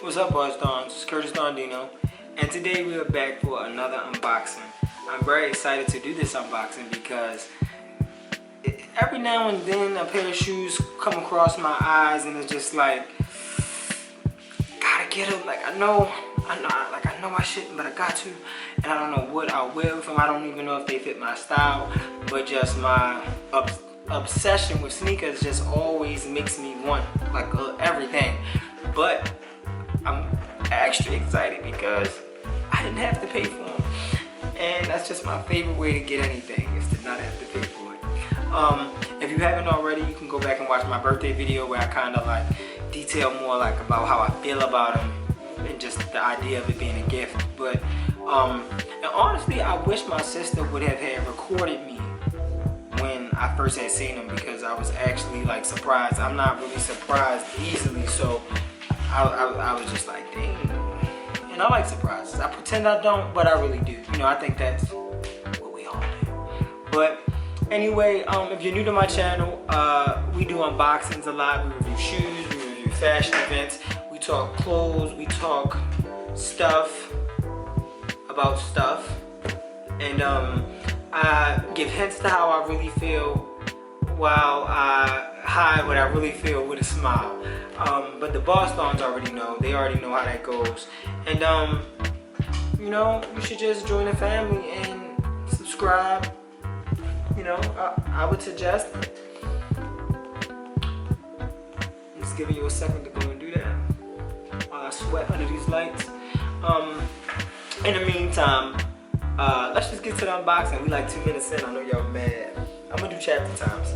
What's up, Buzz Dons? It's CurtisDonDeano, and today we are back for another unboxing. I'm very excited to do this unboxing because every now and then a pair of shoes come across my eyes, and it's just like, gotta get them. Like I know I shouldn't, but I got to, and I don't know what I'll wear with them. I don't even know if they fit my style, but just my obsession with sneakers just always makes me want like everything. But I'm extra excited because I didn't have to pay for them, and that's just my favorite way to get anything, is to not have to pay for it. If you haven't already, you can go back and watch my birthday video where I kind of like detail more like about how I feel about them and just the idea of it being a gift. But and honestly, I wish my sister would have had recorded me when I first had seen them, because I was actually like surprised. I'm not really surprised easily, so I was just like, dang. And I like surprises. I pretend I don't, but I really do. You know, I think that's what we all do. But anyway, if you're new to my channel, we do unboxings a lot. We review shoes, we review fashion events, we talk clothes, we talk stuff about stuff, and I give hints to how I really feel while I hide what I really feel with a smile. But the Bostons already know. They already know how that goes. And you know, you should just join the family and subscribe. You know, I would suggest it. I'm just giving you a second to go and do that while I sweat under these lights. In the meantime, let's just get to the unboxing. We like 2 minutes in. I know y'all mad. I'm gonna do chapter times.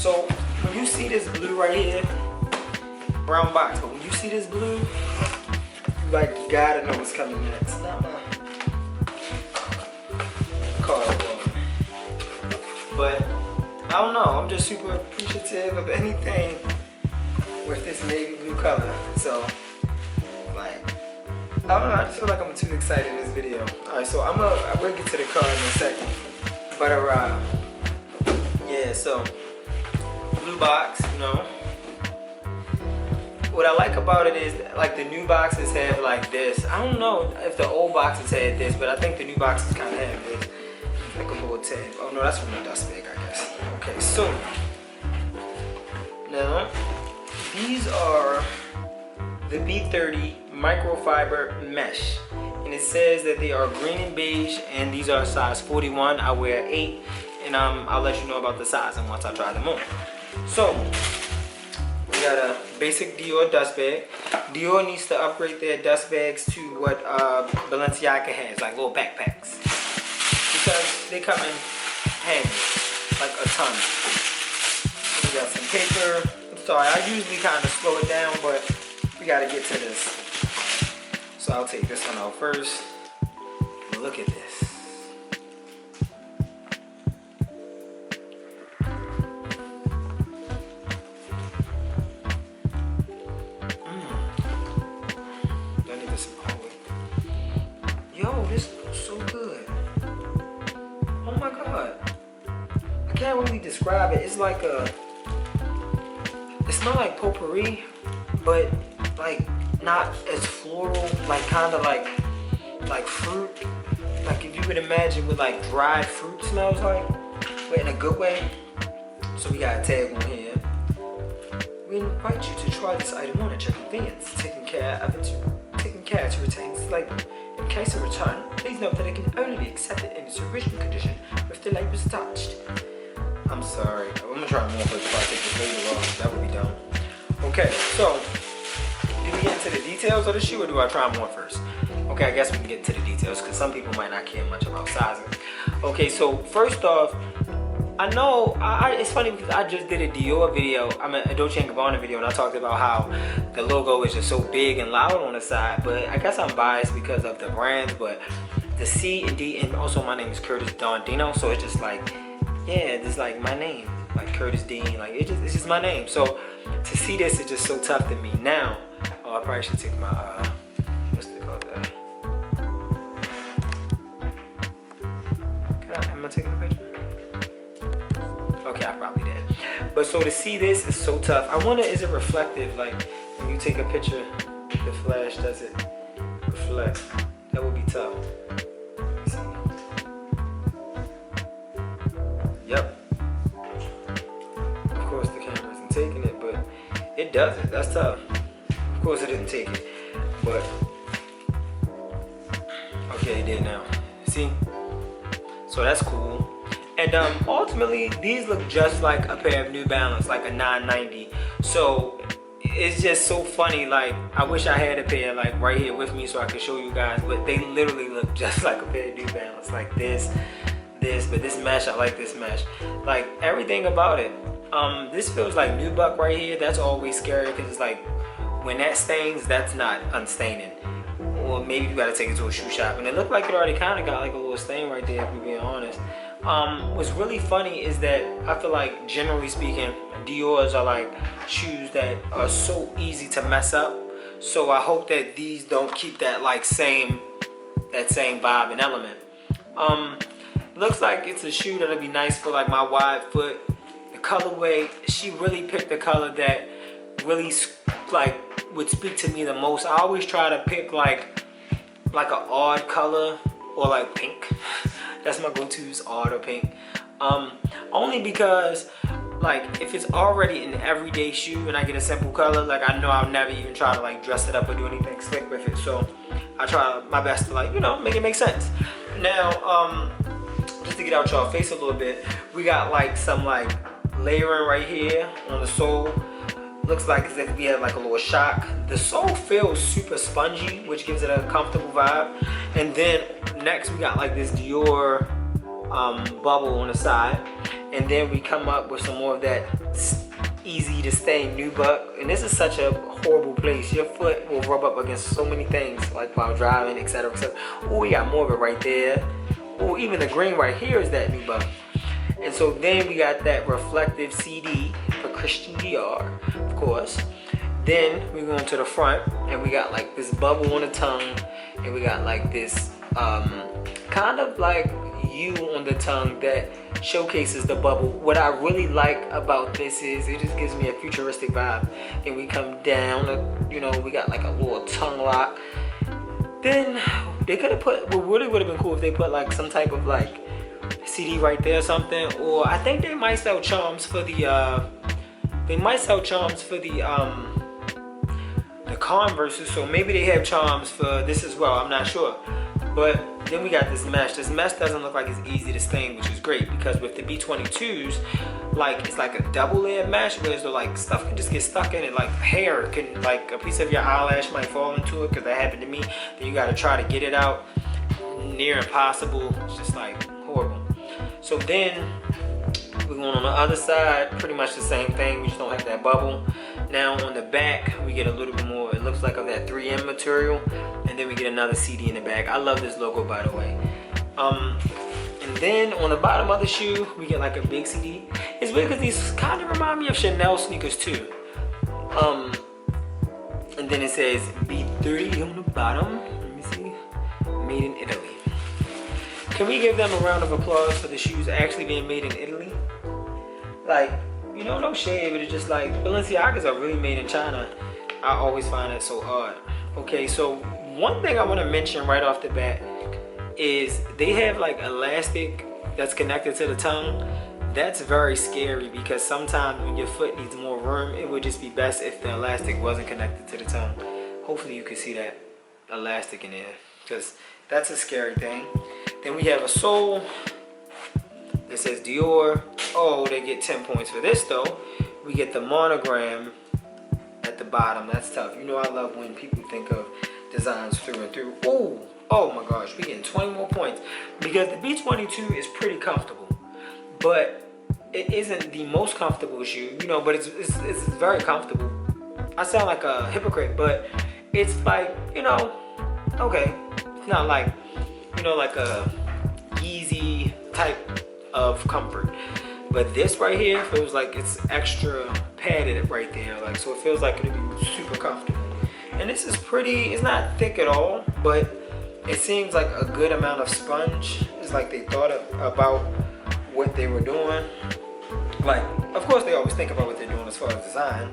So when you see this blue right here, brown box, but when you see this blue, you gotta know what's coming next. Not my card, but I don't know. I'm just super appreciative of anything with this navy blue color. So like, I don't know. I just feel like I'm too excited in this video. All right, so I will get to the card in a second, but yeah. So blue box, you know. What I like about it is, like, the new boxes have like this. I don't know if the old boxes had this, but I think the new boxes kind of have this. Like a little tag. Oh no, that's from the dust bag, I guess. Okay, so now these are the B30 microfiber mesh, and it says that they are green and beige, and these are size 41. I wear 8, and I'll let you know about the sizing once I try them on. So we got a basic Dior dust bag. Dior needs to upgrade their dust bags to what Balenciaga has, like little backpacks, because they come in handy, like a ton. We got some paper. I'm sorry, I usually kind of slow it down, but we gotta get to this. So I'll take this one out first. Look at this. Yo, this looks so good. Oh my god. I can't really describe it. It's like it smells like potpourri, but like not as floral, like kind of like fruit. Like if you could imagine what like dried fruit smells like, but in a good way. So we got a tag on here. We invite you to try this item on at your convenience, taking care to retain flavor. In case of return, please note that it can only be accepted in its original condition if the label is attached. I'm sorry. I'm gonna try more first before I take this label off. That would be dumb. Okay, so do we get into the details of the shoe, or do I try them on first? Okay, I guess we can get into the details because some people might not care much about sizing. Okay, so first off, I know it's funny because I just did a Dior video, a Dolce & Gabbana video, and I talked about how the logo is just so big and loud on the side. But I guess I'm biased because of the brands, but the C and D, and also my name is CurtisDonDeano, so it's just like, yeah, it's like my name, like Curtis Dean, like it's just my name. So to see this is just so tough to me. Now, I probably should take my what's it called? Am I taking a picture? Okay, I probably did. But so to see this is so tough. I wonder, is it reflective? Like when you take a picture the flash doesn't reflect. That would be tough. Let me see. Yep. Of course the camera isn't taking it, but it doesn't. That's tough. Of course it didn't take it, but okay, it did now. See? So that's cool. And ultimately, these look just like a pair of New Balance, like a 990. So it's just so funny. Like, I wish I had a pair like right here with me so I could show you guys, but they literally look just like a pair of New Balance, like this, but this mesh, I like this mesh. Like everything about it. This feels like nubuck right here. That's always scary because it's like when that stains, that's not unstaining. Or maybe you gotta take it to a shoe shop. And it looked like it already kind of got like a little stain right there, if we're being honest. What's really funny is that I feel like, generally speaking, Dior's are like shoes that are so easy to mess up. So I hope that these don't keep that like same vibe and element. Looks like it's a shoe that'll be nice for like my wide foot. The colorway, she really picked the color that really like would speak to me the most. I always try to pick like an odd color or like pink. That's my go-to, is odd or pink. Only because like if it's already an everyday shoe and I get a simple color, like I know I'll never even try to like dress it up or do anything slick with it. So I try my best to like, you know, make it make sense. Now, just to get out y'all face a little bit, we got like some like layering right here on the sole. Looks like as if we have like a little shock. The sole feels super spongy, which gives it a comfortable vibe. And then next we got like this Dior bubble on the side. And then we come up with some more of that easy to stain nubuck. And this is such a horrible place. Your foot will rub up against so many things, like while driving, etc, etc. Oh, we got more of it right there. Oh, even the green right here is that nubuck. And so then we got that reflective CD for Christian Dior, of course. Then we go into the front and we got like this bubble on the tongue, and we got like this kind of like U on the tongue that showcases the bubble. What I really like about this is it just gives me a futuristic vibe. And we come down, you know, we got like a little tongue lock. Then they could have put, what really would have been cool if they put like some type of like CD right there or something. Or I think they might sell charms for the Converses, so maybe they have charms for this as well, I'm not sure. But then we got this mesh. This mesh doesn't look like it's easy to stain, which is great, because with the B22s, like it's like a double layer mesh, where so like stuff can just get stuck in it, like hair can, like a piece of your eyelash might fall into it, because that happened to me. Then you got to try to get it out, near impossible. It's just like horrible. So then we're going on the other side, pretty much the same thing, we just don't have that bubble. Now on the back, we get a little bit more, it looks like of that 3M material, and then we get another CD in the back. I love this logo, by the way. And then on the bottom of the shoe, we get like a big CD. It's weird because these kind of remind me of Chanel sneakers too. And then it says B30 on the bottom. Let me see. Made in Italy. Can we give them a round of applause for the shoes actually being made in Italy? Like, you know, no shade, but it's just like Balenciagas are really made in China. I always find that so odd. Okay, so one thing I want to mention right off the bat is they have like elastic that's connected to the tongue. That's very scary, because sometimes when your foot needs more room, it would just be best if the elastic wasn't connected to the tongue. Hopefully you can see that elastic in there, because that's a scary thing. Then we have a sole that says Dior. Oh, they get 10 points for this though. We get the monogram at the bottom. That's tough. You know I love when people think of designs through and through. Ooh, oh my gosh, we getting 20 more points, because the B22 is pretty comfortable, but it isn't the most comfortable shoe, you know, but it's very comfortable. I sound like a hypocrite, but it's like, you know, okay, it's not like, you know, like a easy type of comfort. But this right here feels like it's extra padded right there, like, so it feels like it'll be super comfortable. And this is pretty, it's not thick at all, but it seems like a good amount of sponge. It's like they thought about what they were doing. Like, of course they always think about what they're doing as far as design,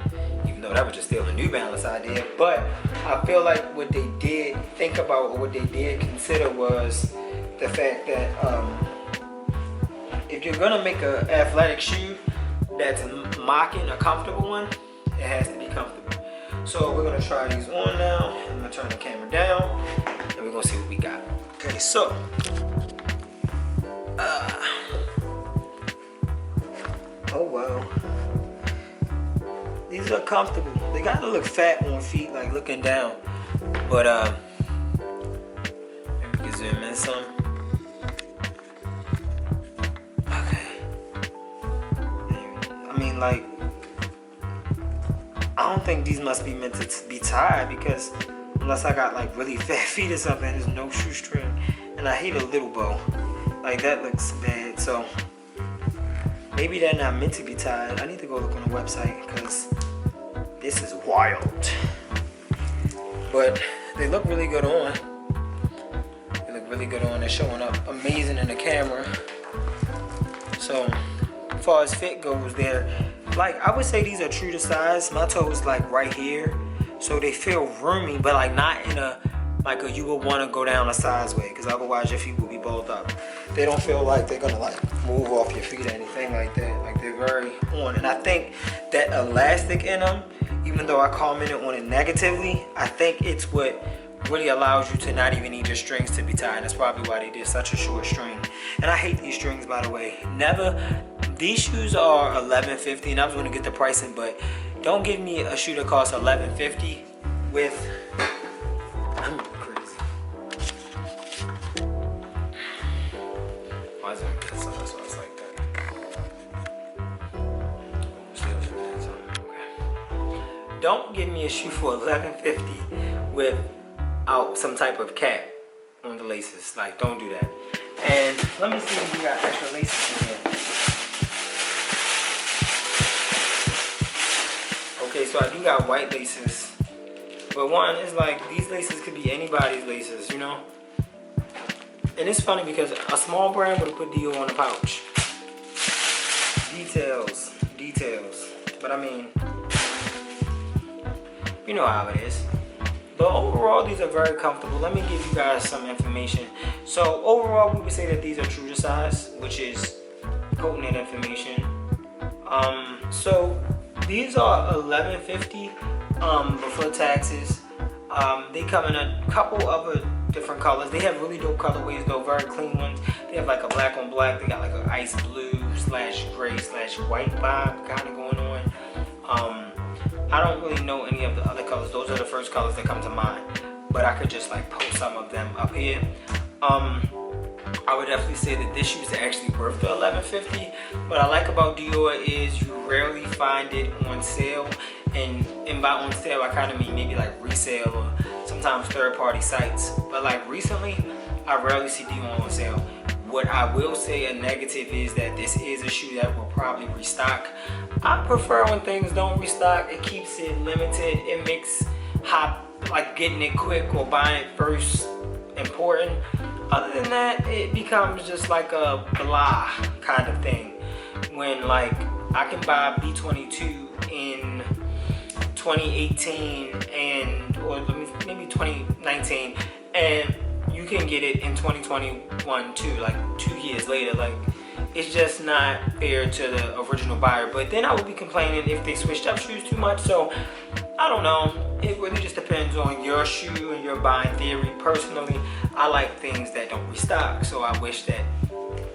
even though know, that was just still a New Balance idea. But I feel like what they did think about, or what they did consider, was the fact that if you're gonna make an athletic shoe that's mocking a comfortable one, it has to be comfortable. So we're gonna try these on now. I'm gonna turn the camera down and we're gonna see what we got. Okay, so oh wow, these are comfortable. They gotta look fat on feet, like looking down, but maybe we can zoom in some. Like, I don't think these must be meant to be tied, because unless I got like really fat feet or something, there's no shoestring, and I hate a little bow. Like, that looks bad. So maybe they're not meant to be tied. I need to go look on the website, because this is wild. But they look really good on. They look really good on. They're showing up amazing in the camera. So as far as fit goes, they're like, I would say these are true to size. My toe is like right here, so they feel roomy, but like not in a like a you would want to go down a size way, because otherwise your feet will be balled up. They don't feel like they're gonna like move off your feet or anything like that. Like, they're very on. And I think that elastic in them, even though I commented on it negatively, I think it's what really allows you to not even need your strings to be tied. That's probably why they did such a short string. And I hate these strings, by the way. Never. These shoes are $11.50, and I was going to get the pricing, but don't give me a shoe that costs $11.50 with, I'm crazy. Why is it like this? So it's like that. Okay. Don't give me a shoe for $11.50 without some type of cap on the laces. Like, don't do that. And let me see if we got extra laces in here. Okay, so I do got white laces, but one is like, these laces could be anybody's laces, you know? And it's funny because a small brand would have put Dior on the pouch. Details. But I mean, you know how it is. But overall, these are very comfortable. Let me give you guys some information. So overall, we would say that these are true to size, which is pertinent information. So these are $11.50 before taxes. They come in a couple other different colors. They have really dope colorways though, very clean ones. They have like a black on black. They got like an ice blue / gray / white vibe kind of going on. I don't really know any of the other colors. Those are the first colors that come to mind. But I could just like post some of them up here. I would definitely say that this shoe is actually worth the $11.50. What I like about Dior is you rarely find it on sale, and by on sale I kind of mean maybe like resale or sometimes third-party sites. But like recently, I rarely see Dior on sale. What I will say a negative is that this is a shoe that will probably restock. I prefer when things don't restock. It keeps it limited. It makes like getting it quick or buying it first important. Other than that, it becomes just like a blah kind of thing. When like I can buy B22 in 2018 or maybe 2019, and you can get it in 2021 too, like 2 years later. Like, it's just not fair to the original buyer. But then I would be complaining if they switched up shoes too much. So I don't know. It really just depends on your shoe and your buying theory. Personally, I like things that don't restock. So I wish that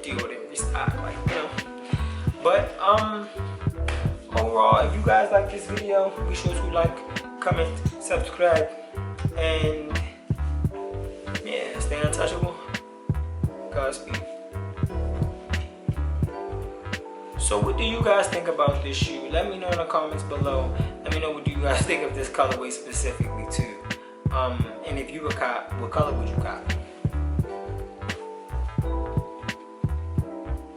Dior didn't restock, like, you know. But overall, if you guys like this video, be sure to like, comment, subscribe, and yeah, stay untouchable. Godspeed. So what do you guys think about this shoe? Let me know in the comments below. Let me know what do you guys think of this colorway specifically too. And if you would cop, what color would you cop?